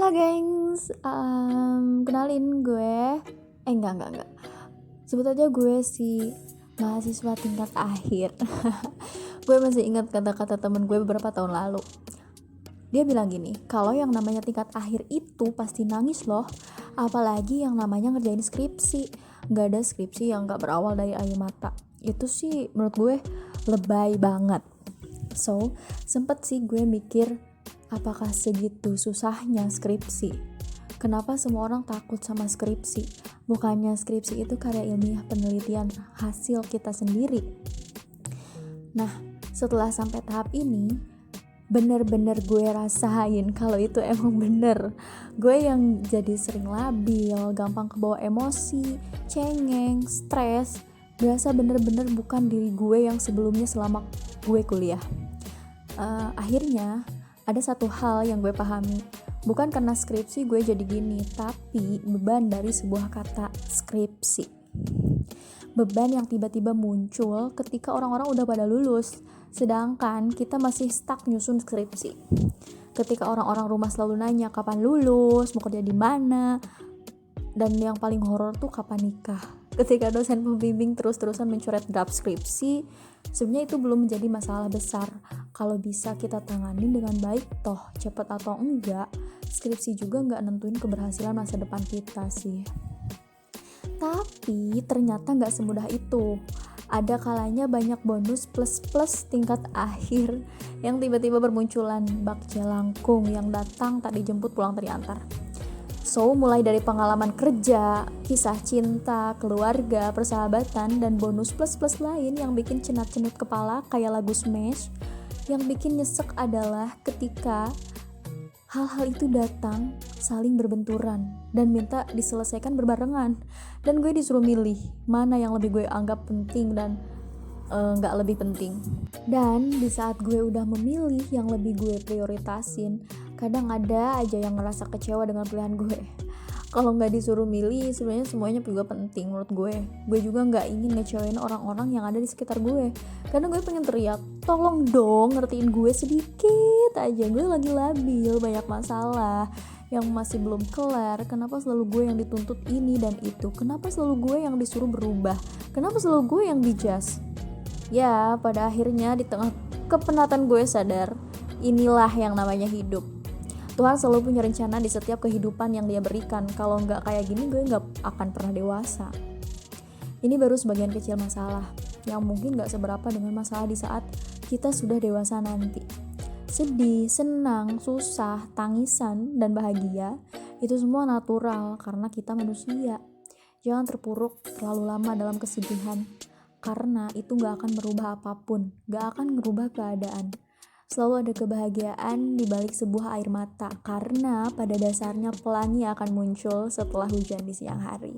Halo gengs, kenalin gue. Enggak. Sebut aja gue si mahasiswa tingkat akhir. Gue masih ingat kata-kata temen gue beberapa tahun lalu. Dia bilang gini, kalau yang namanya tingkat akhir itu pasti nangis loh. Apalagi yang namanya ngerjain skripsi. Gak ada skripsi yang gak berawal dari air mata. Itu sih menurut gue lebay banget. So, sempet sih gue mikir, apakah segitu susahnya skripsi? Kenapa semua orang takut sama skripsi? Bukannya skripsi itu karya ilmiah penelitian hasil kita sendiri. Nah, setelah sampai tahap ini, bener-bener gue rasain kalau itu emang bener. Gue yang jadi sering labil, gampang kebawa emosi, cengeng, stres, berasa bener-bener bukan diri gue yang sebelumnya selama gue kuliah. Akhirnya ada satu hal yang gue pahami, bukan karena skripsi gue jadi gini, tapi beban dari sebuah kata skripsi. Beban yang tiba-tiba muncul ketika orang-orang udah pada lulus, sedangkan kita masih stuck nyusun skripsi. Ketika orang-orang rumah selalu nanya kapan lulus, mau kerja di mana, dan yang paling horor tuh kapan nikah. Ketika dosen pembimbing terus-terusan mencoret draft skripsi, sebenarnya itu belum menjadi masalah besar. Kalau bisa kita tanganin dengan baik, toh cepat atau enggak, skripsi juga nggak nentuin keberhasilan masa depan kita sih. Tapi ternyata nggak semudah itu. Ada kalanya banyak bonus plus tingkat akhir yang tiba-tiba bermunculan, bak jelangkung yang datang tak dijemput pulang terdiantar. So, mulai dari pengalaman kerja, kisah cinta, keluarga, persahabatan, dan bonus plus lain yang bikin cenat-cenut kepala kayak lagu Smash. Yang bikin nyesek adalah ketika hal-hal itu datang saling berbenturan dan minta diselesaikan berbarengan. Dan gue disuruh milih mana yang lebih gue anggap penting dan gak lebih penting. Dan di saat gue udah memilih yang lebih gue prioritasin, kadang ada aja yang ngerasa kecewa dengan pilihan gue. Kalau gak disuruh milih, sebenarnya semuanya juga penting menurut gue. Gue juga gak ingin ngecewain orang-orang yang ada di sekitar gue. Kadang gue pengen teriak, tolong dong ngertiin gue sedikit aja, gue lagi labil, banyak masalah yang masih belum kelar. Kenapa selalu gue yang dituntut ini dan itu? Kenapa selalu gue yang disuruh berubah? Kenapa selalu gue yang dijudge? Ya, pada akhirnya di tengah kepenatan gue sadar, inilah yang namanya hidup. Tuhan selalu punya rencana di setiap kehidupan yang dia berikan. Kalau nggak kayak gini, gue nggak akan pernah dewasa. Ini baru sebagian kecil masalah, yang mungkin nggak seberapa dengan masalah di saat kita sudah dewasa nanti. Sedih, senang, susah, tangisan, dan bahagia, itu semua natural karena kita manusia. Jangan terpuruk terlalu lama dalam kesedihan, karena itu gak akan merubah apapun, gak akan merubah keadaan. Selalu ada kebahagiaan di balik sebuah air mata, karena pada dasarnya pelangi akan muncul setelah hujan di siang hari.